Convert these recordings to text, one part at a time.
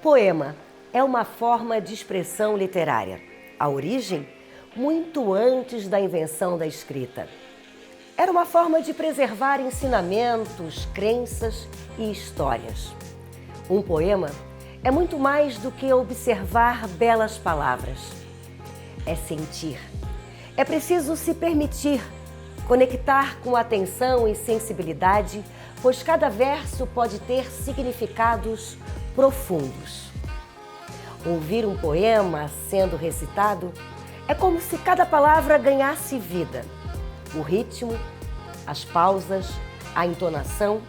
Poema é uma forma de expressão literária. A origem, muito antes da invenção da escrita. Era uma forma de preservar ensinamentos, crenças e histórias. Um poema é muito mais do que observar belas palavras. É sentir. É preciso se permitir, conectar com atenção e sensibilidade, pois cada verso pode ter significados profundos. Ouvir um poema sendo recitado é como se cada palavra ganhasse vida. O ritmo, as pausas, a entonação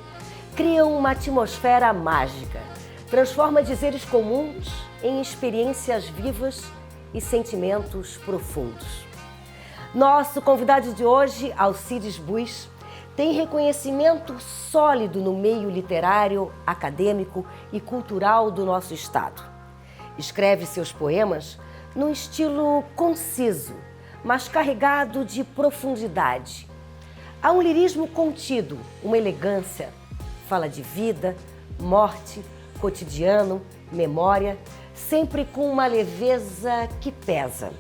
criam uma atmosfera mágica, transforma dizeres comuns em experiências vivas e sentimentos profundos. Nosso convidado de hoje, Alcides Buis, tem reconhecimento sólido no meio literário, acadêmico e cultural do nosso estado. Escreve seus poemas num estilo conciso, mas carregado de profundidade. Há um lirismo contido, uma elegância. Fala de vida, morte, cotidiano, memória, sempre com uma leveza que pesa.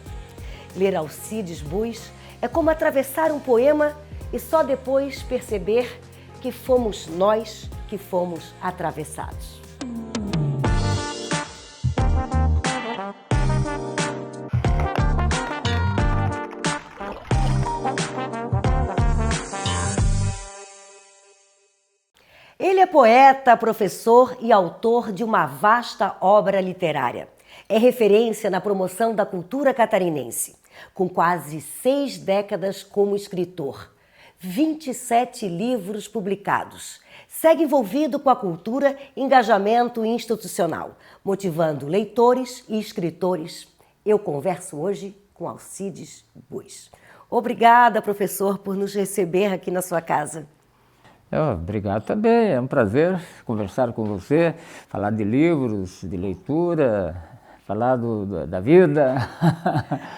Ler Alcides Buis é como atravessar um poema e só depois perceber que fomos nós que fomos atravessados. Ele é poeta, professor e autor de uma vasta obra literária. É referência na promoção da cultura catarinense, com quase 6 décadas como escritor. 27 livros publicados. Segue envolvido com a cultura e engajamento institucional, motivando leitores e escritores. Eu converso hoje com Alcides Buis. Obrigada, professor, por nos receber aqui na sua casa. Obrigado também, é um prazer conversar com você, falar de livros, de leitura, falar da vida.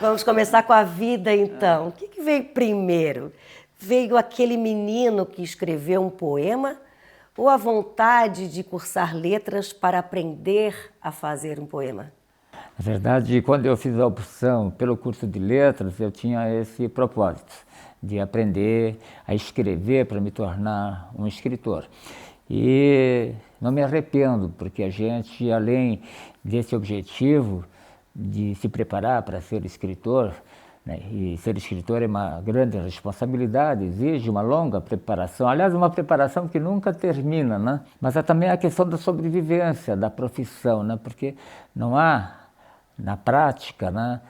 Vamos começar com a vida, então. O que veio primeiro? Veio aquele menino que escreveu um poema ou a vontade de cursar letras para aprender a fazer um poema? Na verdade, quando eu fiz a opção pelo curso de letras, eu tinha esse propósito de aprender a escrever para me tornar um escritor. E não me arrependo, porque a gente, além desse objetivo de se preparar para ser escritor, né, e ser escritor é uma grande responsabilidade, exige uma longa preparação, aliás, uma preparação que nunca termina, né? Mas há também a questão da sobrevivência, da profissão, né? Porque não há, na prática, né,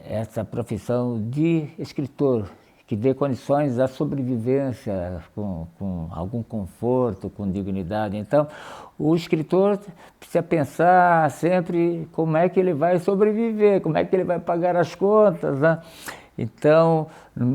essa profissão de escritor, que dê condições à sobrevivência com algum conforto, com dignidade. Então, o escritor precisa pensar sempre como é que ele vai sobreviver, como é que ele vai pagar as contas, né? Então, no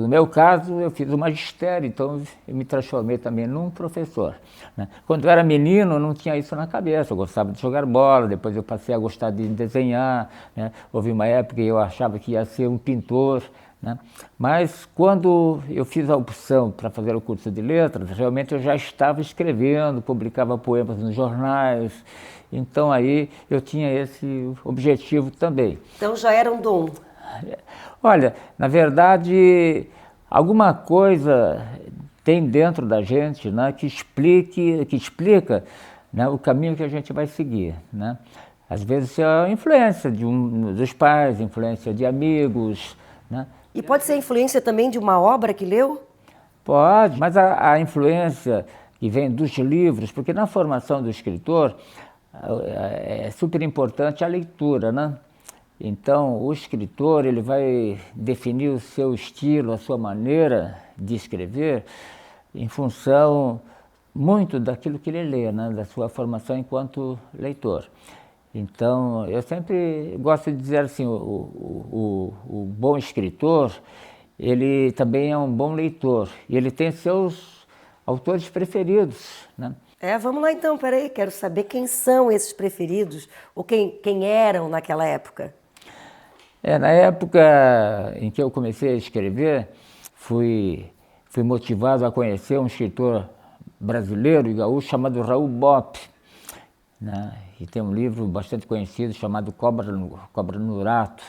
meu caso, eu fiz o magistério, então eu me transformei também num professor, né? Quando eu era menino, eu não tinha isso na cabeça, eu gostava de jogar bola, depois eu passei a gostar de desenhar, né? Houve uma época que eu achava que ia ser um pintor, né? Mas quando eu fiz a opção para fazer o curso de letras, realmente eu já estava escrevendo, publicava poemas nos jornais, então aí eu tinha esse objetivo também. Então já era um dom. Olha, na verdade, alguma coisa tem dentro da gente, né, que explica, né, o caminho que a gente vai seguir, né? Às vezes é a influência dos pais, influência de amigos, né? E pode ser a influência também de uma obra que leu? Pode, mas a influência que vem dos livros, porque na formação do escritor é super importante a leitura, né? Então, o escritor ele vai definir o seu estilo, a sua maneira de escrever em função muito daquilo que ele lê, né? Da sua formação enquanto leitor. Então, eu sempre gosto de dizer assim, o bom escritor, ele também é um bom leitor, e ele tem seus autores preferidos, né? Vamos lá então, peraí, quero saber quem são esses preferidos, ou quem eram naquela época. Na época em que eu comecei a escrever, fui motivado a conhecer um escritor brasileiro e gaúcho chamado Raul Bopp. né? E tem um livro bastante conhecido chamado Cobra no Rato.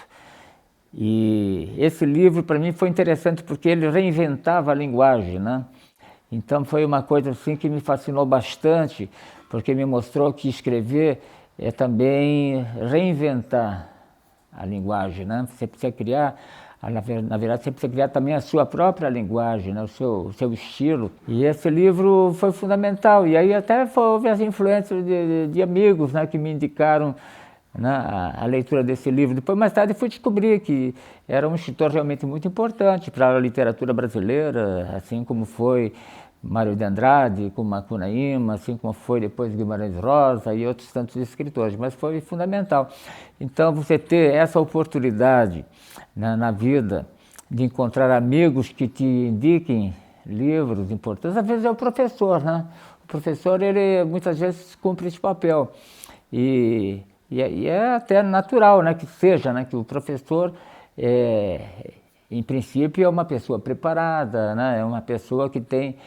E esse livro para mim foi interessante porque ele reinventava a linguagem, né? Então foi uma coisa assim que me fascinou bastante, porque me mostrou que escrever é também reinventar a linguagem, né? Você precisa criar, na verdade, você precisa criar também a sua própria linguagem, né? O seu estilo. E esse livro foi fundamental. E aí até houve as influências de amigos, né, que me indicaram, né, a leitura desse livro. Depois, mais tarde, fui descobrir que era um escritor realmente muito importante para a literatura brasileira, assim como foi Mário de Andrade, como Macunaíma, assim como foi depois Guimarães Rosa e outros tantos escritores, mas foi fundamental. Então, você ter essa oportunidade, né, na vida de encontrar amigos que te indiquem livros importantes, às vezes é o professor, né? O professor, ele muitas vezes cumpre esse papel. E é até natural, né, que seja, né, que o professor, em princípio, é uma pessoa preparada, né, é uma pessoa que tem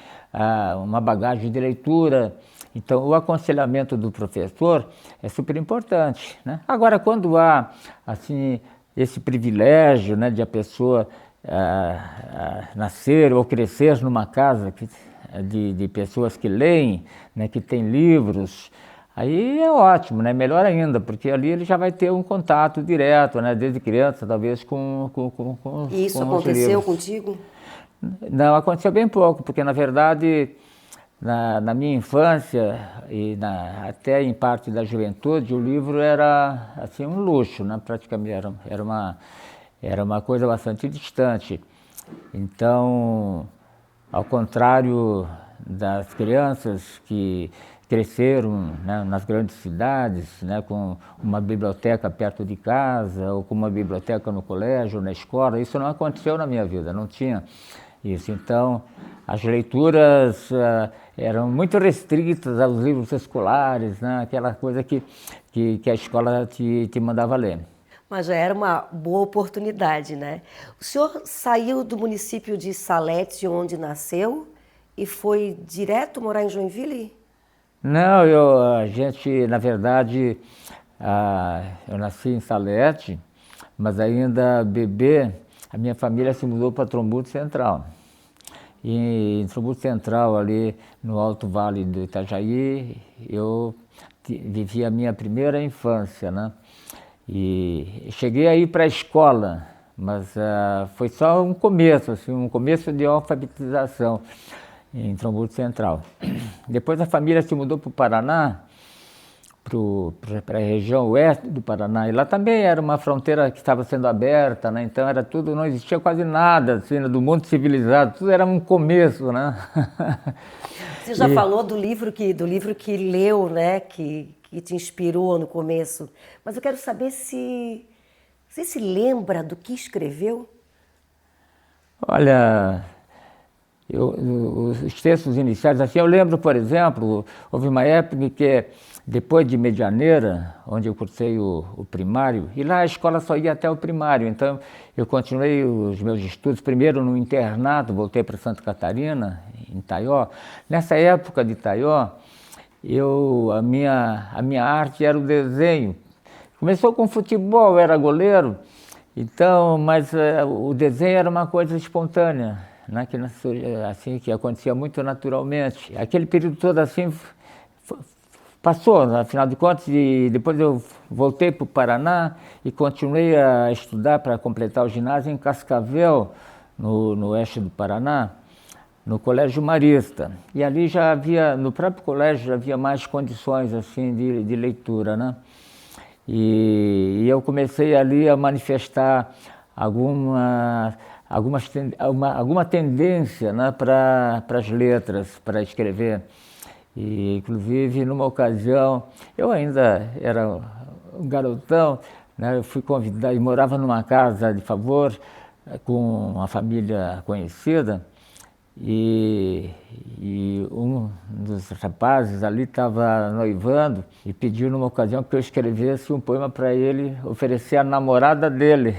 uma bagagem de leitura. Então, o aconselhamento do professor é super importante, né? Agora, quando há assim, esse privilégio, né, de a pessoa nascer ou crescer numa casa de pessoas que leem, né, que têm livros, aí é ótimo, né? Melhor ainda, porque ali ele já vai ter um contato direto, né? Desde criança, talvez, com E isso com os aconteceu livros. contigo? Não, aconteceu bem pouco, porque na verdade, na minha infância e até em parte da juventude, o livro era assim um luxo, né? Praticamente era uma coisa bastante distante. Então, ao contrário das crianças que cresceram, né, nas grandes cidades, né, com uma biblioteca perto de casa, ou com uma biblioteca no colégio, na escola, isso não aconteceu na minha vida, não tinha isso. Então, as leituras eram muito restritas aos livros escolares, né, aquela coisa que a escola te mandava ler. Mas já era uma boa oportunidade, né? O senhor saiu do município de Salete, onde nasceu, e foi direto morar em Joinville? Não, a gente, na verdade, eu nasci em Salete, mas ainda bebê, a minha família se mudou para Trombudo Central. E em Trombudo Central, ali no Alto Vale do Itajaí, eu vivi a minha primeira infância, né? E cheguei a ir para a escola, mas foi só um começo, assim, um começo de alfabetização em Trombudo Central. Depois a família se mudou para o Paraná, para a região oeste do Paraná, e lá também era uma fronteira que estava sendo aberta, né? Então era tudo, não existia quase nada assim, do mundo civilizado, tudo era um começo, né? Você já falou do livro que leu, né, que te inspirou no começo, mas eu quero saber se você se lembra do que escreveu? Olha, os textos iniciais, assim, eu lembro, por exemplo, houve uma época que, depois de Medianeira, onde eu cursei o primário, e lá a escola só ia até o primário, então eu continuei os meus estudos, primeiro no internato, voltei para Santa Catarina, em Itaió. Nessa época de Itaió, a minha arte era o desenho. Começou com futebol, eu era goleiro, então, mas o desenho era uma coisa espontânea, né, assim, que acontecia muito naturalmente. Aquele período todo assim passou, afinal de contas, e depois eu voltei para o Paraná e continuei a estudar para completar o ginásio em Cascavel, no oeste do Paraná, no Colégio Marista. E ali já havia, no próprio colégio, já havia mais condições assim de leitura, né? E eu comecei ali a manifestar alguma tendência, né, para as letras, para escrever. E, inclusive, numa ocasião, eu ainda era um garotão, né, eu fui convidado e morava numa casa de favor com uma família conhecida, e um dos rapazes ali estava noivando e pediu numa ocasião que eu escrevesse um poema para ele oferecer à namorada dele.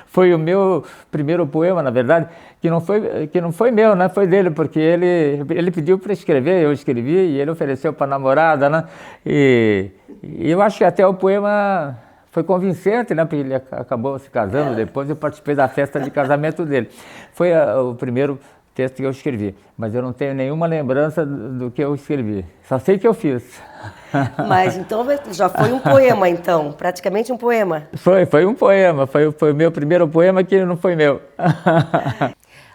Foi o meu primeiro poema, na verdade, que não foi meu, né? Foi dele, porque ele pediu para escrever, eu escrevi e ele ofereceu para a namorada, né? E eu acho que até o poema foi convincente, né? Porque ele acabou se casando depois, eu participei da festa de casamento dele. Foi o primeiro texto que eu escrevi, mas eu não tenho nenhuma lembrança do que eu escrevi, só sei que eu fiz. Mas então já foi um poema, então, praticamente um poema. Foi um poema, foi o meu primeiro poema que não foi meu.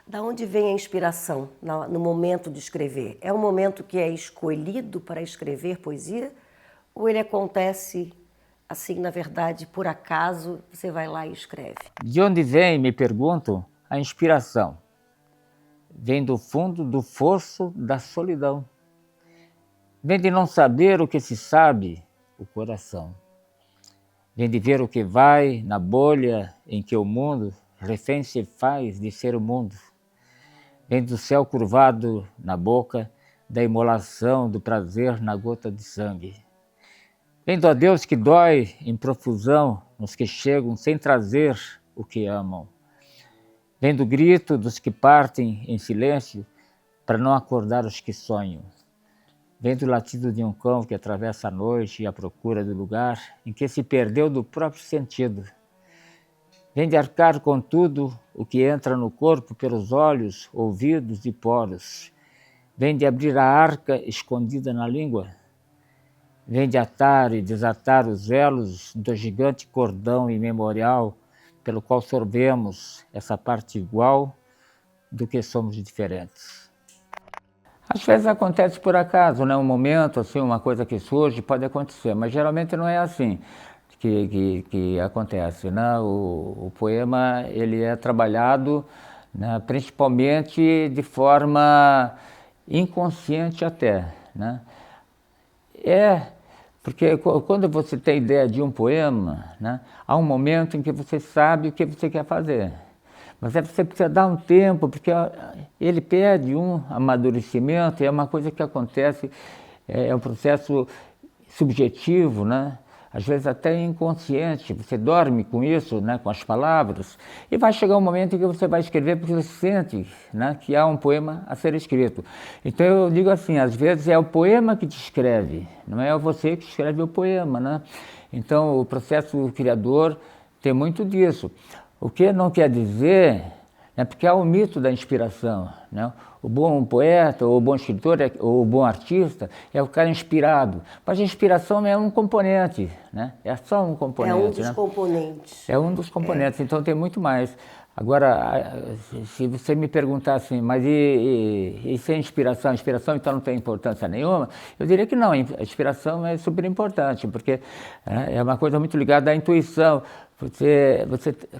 Da onde vem a inspiração no momento de escrever? É um momento que é escolhido para escrever poesia? Ou ele acontece assim, na verdade, por acaso, você vai lá e escreve? De onde vem, me pergunto, a inspiração? Vem do fundo do fosso da solidão. Vem de não saber o que se sabe, o coração. Vem de ver o que vai na bolha em que o mundo refém se faz de ser o mundo. Vem do céu curvado na boca, da imolação do prazer na gota de sangue. Vem do adeus que dói em profusão nos que chegam sem trazer o que amam. Vem do grito dos que partem em silêncio para não acordar os que sonham. Vem do latido de um cão que atravessa a noite à procura do lugar em que se perdeu do próprio sentido. Vem de arcar com tudo o que entra no corpo pelos olhos, ouvidos e poros. Vem de abrir a arca escondida na língua. Vem de atar e desatar os elos do gigante cordão imemorial pelo qual sorvemos essa parte igual do que somos diferentes. Às vezes acontece por acaso, né? Um momento, assim, uma coisa que surge, pode acontecer, mas geralmente não é assim que acontece, né? O poema, ele é trabalhado, né, principalmente de forma inconsciente até, né? Porque quando você tem ideia de um poema, né, há um momento em que você sabe o que você quer fazer. Mas você precisa dar um tempo, porque ele pede um amadurecimento, é uma coisa que acontece, é um processo subjetivo, né? Às vezes até inconsciente, você dorme com isso, né, com as palavras, e vai chegar um momento em que você vai escrever porque você sente, né, que há um poema a ser escrito. Então eu digo assim, às vezes é o poema que te escreve, não é você que escreve o poema, né? Então o processo criador tem muito disso. O que não quer dizer, né, porque há o mito da inspiração, né? O bom poeta, ou o bom escritor, ou o bom artista é o cara inspirado. Mas a inspiração é um componente, né? É só um componente. É um dos componentes. É um dos componentes, então tem muito mais. Agora, se você me perguntar assim, mas e sem inspiração? A inspiração então não tem importância nenhuma? Eu diria que não, a inspiração é super importante, porque é uma coisa muito ligada à intuição.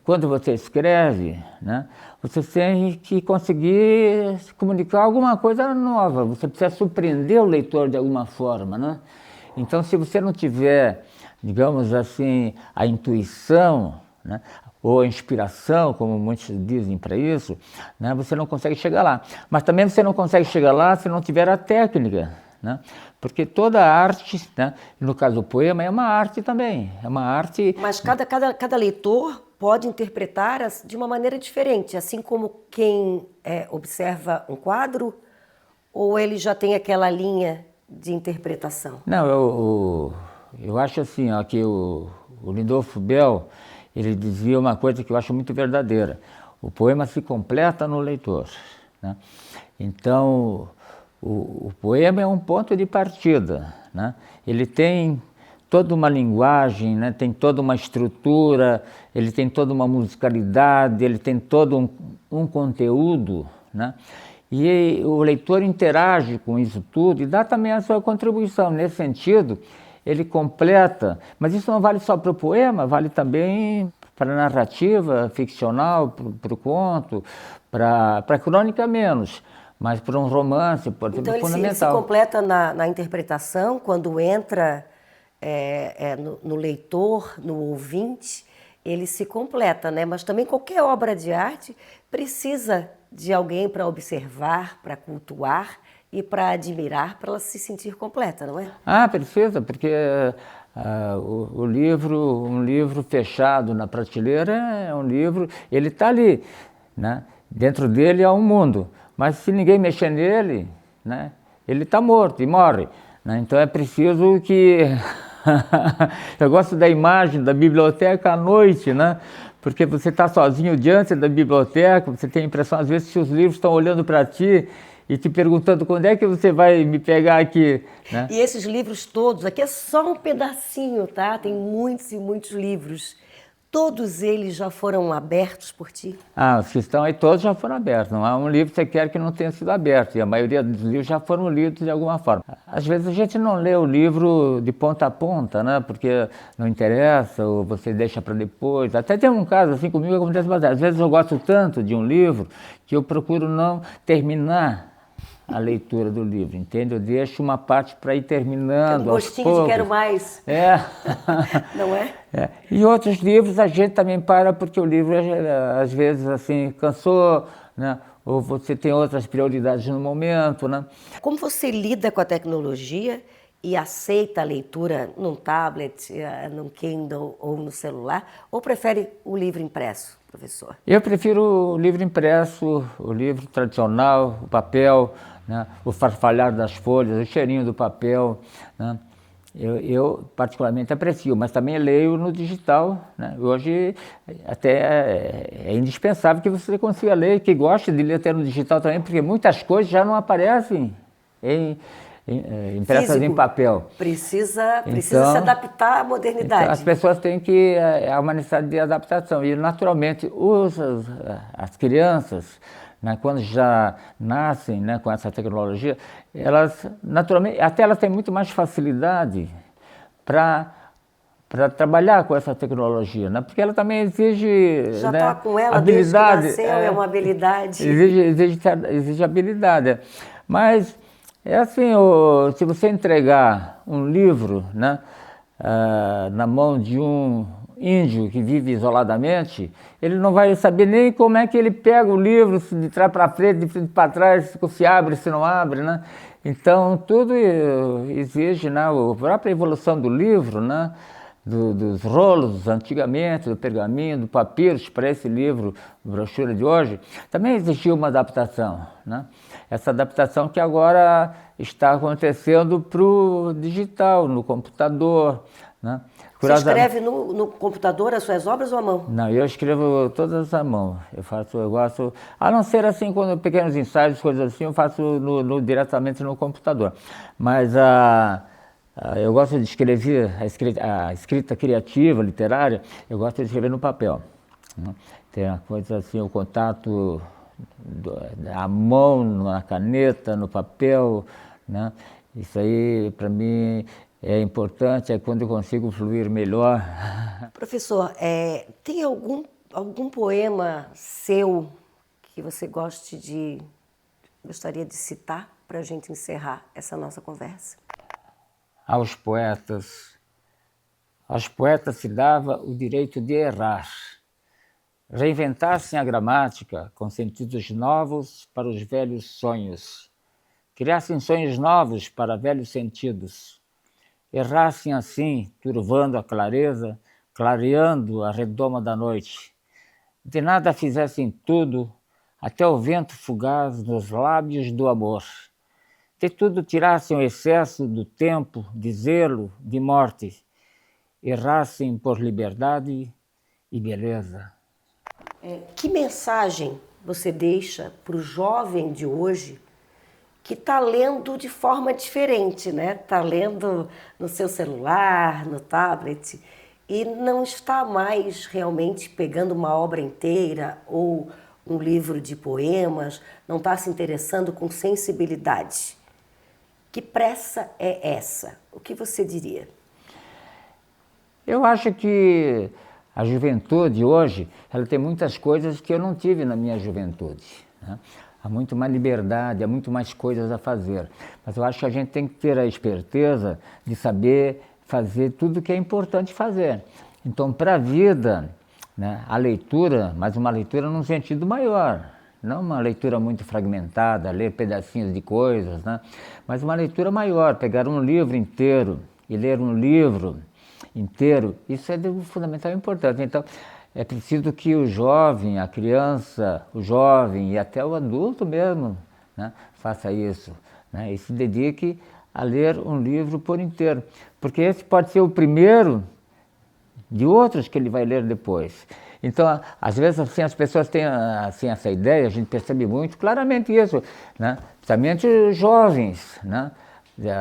Quando você escreve, né, você tem que conseguir comunicar alguma coisa nova, você precisa surpreender o leitor de alguma forma, né? Então, se você não tiver, digamos assim, a intuição, né, ou a inspiração, como muitos dizem para isso, né, você não consegue chegar lá. Mas também você não consegue chegar lá se não tiver a técnica, né? Porque toda arte, né, no caso do poema, é uma arte também, é uma arte... Mas cada leitor pode interpretar de uma maneira diferente, assim como quem observa um quadro, ou ele já tem aquela linha de interpretação? Não, eu acho assim, ó, que o Lindolfo Bell, ele dizia uma coisa que eu acho muito verdadeira: o poema se completa no leitor, né? Então, o poema é um ponto de partida, né? Ele tem toda uma linguagem, né? Tem toda uma estrutura, ele tem toda uma musicalidade, ele tem todo um conteúdo, né? E o leitor interage com isso tudo e dá também a sua contribuição. Nesse sentido, ele completa, mas isso não vale só para o poema, vale também para a narrativa ficcional, para o conto, para a crônica menos, mas para um romance, por exemplo, então, fundamental. Ele se completa na interpretação, quando entra no leitor, no ouvinte, ele se completa, né? Mas também qualquer obra de arte precisa de alguém para observar, para cultuar e para admirar, para ela se sentir completa, não é? Ah, precisa, porque o livro, um livro fechado na prateleira é um livro, ele está ali, né? Dentro dele há um mundo, mas se ninguém mexer nele, né? Ele está morto e morre, né? Então é preciso que... Eu gosto da imagem da biblioteca à noite, né? Porque você está sozinho diante da biblioteca, você tem a impressão, às vezes, que os livros estão olhando para ti e te perguntando quando é que você vai me pegar aqui, né? E esses livros todos, aqui é só um pedacinho, tá? Tem muitos e muitos livros. Todos eles já foram abertos por ti? Ah, os que estão aí todos já foram abertos. Não há um livro que você quer que não tenha sido aberto. E a maioria dos livros já foram lidos de alguma forma. Às vezes a gente não lê o livro de ponta a ponta, né? Porque não interessa ou você deixa para depois. Até tem um caso assim comigo que acontece bastante. Às vezes eu gosto tanto de um livro que eu procuro não terminar a leitura do livro, entende? Eu deixo uma parte para ir terminando aos gostinho poucos. de quero mais. É. Não é? É. E outros livros a gente também para porque o livro às vezes assim cansou, né? Ou você tem outras prioridades no momento, né? Como você lida com a tecnologia e aceita a leitura num tablet, num Kindle ou no celular, ou prefere o livro impresso, professor? Eu prefiro o livro impresso, o livro tradicional, o papel, né? O farfalhar das folhas, o cheirinho do papel, né? Eu particularmente aprecio, mas também leio no digital, né? Hoje até é indispensável que você consiga ler, que goste de ler até no digital também, porque muitas coisas já não aparecem impressas em papel. Precisa Então, se adaptar à modernidade. Então, as pessoas têm que... Há uma necessidade de adaptação. E, naturalmente, as crianças, né, quando já nascem, né, com essa tecnologia, elas, naturalmente, até elas têm muito mais facilidade para trabalhar com essa tecnologia, né? Porque ela também exige, já né, está com ela habilidade. Desde que nasceu, é uma habilidade. Exige habilidade. Mas... É assim, se você entregar um livro, né, na mão de um índio que vive isoladamente, ele não vai saber nem como é que ele pega o livro, se de trás para frente, de frente para trás, se abre, se não abre, né? Então, tudo exige, né, a própria evolução do livro, né, dos rolos antigamente, do pergaminho, do papiro para esse livro, brochura de hoje, também exigiu uma adaptação, né? Essa adaptação que agora está acontecendo para o digital, no computador, né? Você escreve no computador as suas obras ou à mão? Não, eu escrevo todas à mão. Eu gosto, a não ser assim, quando pequenos ensaios, coisas assim, eu faço diretamente no computador. Mas eu gosto de escrever, a escrita criativa, literária, eu gosto de escrever no papel, né? Tem a coisa assim, o contato a mão, na caneta, no papel, né? Isso aí, para mim, é importante, é quando eu consigo fluir melhor. Professor, tem algum poema seu que você gostaria de citar para a gente encerrar essa nossa conversa? Aos poetas se dava o direito de errar, reinventassem a gramática com sentidos novos para os velhos sonhos, criassem sonhos novos para velhos sentidos, errassem assim, turvando a clareza, clareando a redoma da noite, de nada fizessem tudo, até o vento fugaz nos lábios do amor, de tudo tirassem o excesso do tempo, de zelo, de morte, errassem por liberdade e beleza. Que mensagem você deixa para o jovem de hoje que está lendo de forma diferente, né? Está lendo no seu celular, no tablet, e não está mais realmente pegando uma obra inteira ou um livro de poemas, não está se interessando com sensibilidade. Que pressa é essa? O que você diria? Eu acho que a juventude hoje, ela tem muitas coisas que eu não tive na minha juventude, né? Há muito mais liberdade, há muito mais coisas a fazer. Mas eu acho que a gente tem que ter a esperteza de saber fazer tudo o que é importante fazer. Então, para a vida, né, a leitura, mas uma leitura num sentido maior, Não uma leitura muito fragmentada, ler pedacinhos de coisas, né? Mas uma leitura maior, pegar um livro inteiro e ler um livro inteiro, isso é de fundamental importância. Então, é preciso que o jovem, a criança, o jovem e até o adulto mesmo, né, faça isso, né, e se dedique a ler um livro por inteiro, porque esse pode ser o primeiro de outros que ele vai ler depois. Então, às vezes, assim, as pessoas têm assim, essa ideia, a gente percebe muito claramente isso, né, principalmente os jovens, né,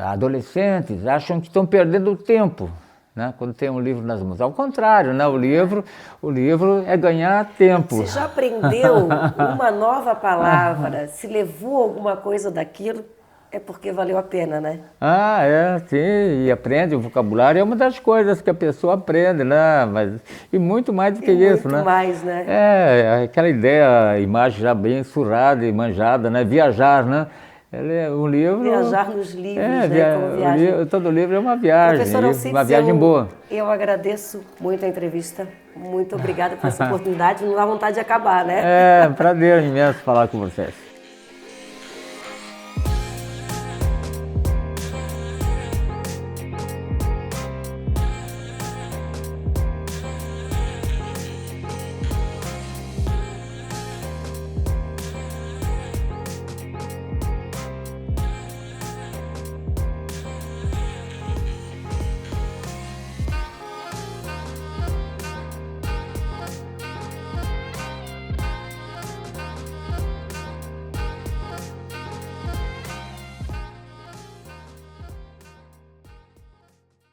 adolescentes, acham que estão perdendo tempo, né, quando tem um livro nas mãos. Ao contrário, né, o livro é ganhar tempo. Se já aprendeu uma nova palavra, se levou alguma coisa daquilo, é porque valeu a pena, né? Sim, e aprende o vocabulário, é uma das coisas que a pessoa aprende, né? E muito mais do que isso, né? Muito mais, né? Aquela ideia, a imagem já bem surrada e manjada, né? Viajar, né? Um livro... Viajar nos livros, né? Como viagem. Todo livro é uma viagem, Professor Alcides, uma viagem boa. Eu agradeço muito a entrevista. Muito obrigada por essa oportunidade. Não dá vontade de acabar, né? É um prazer imenso falar com vocês.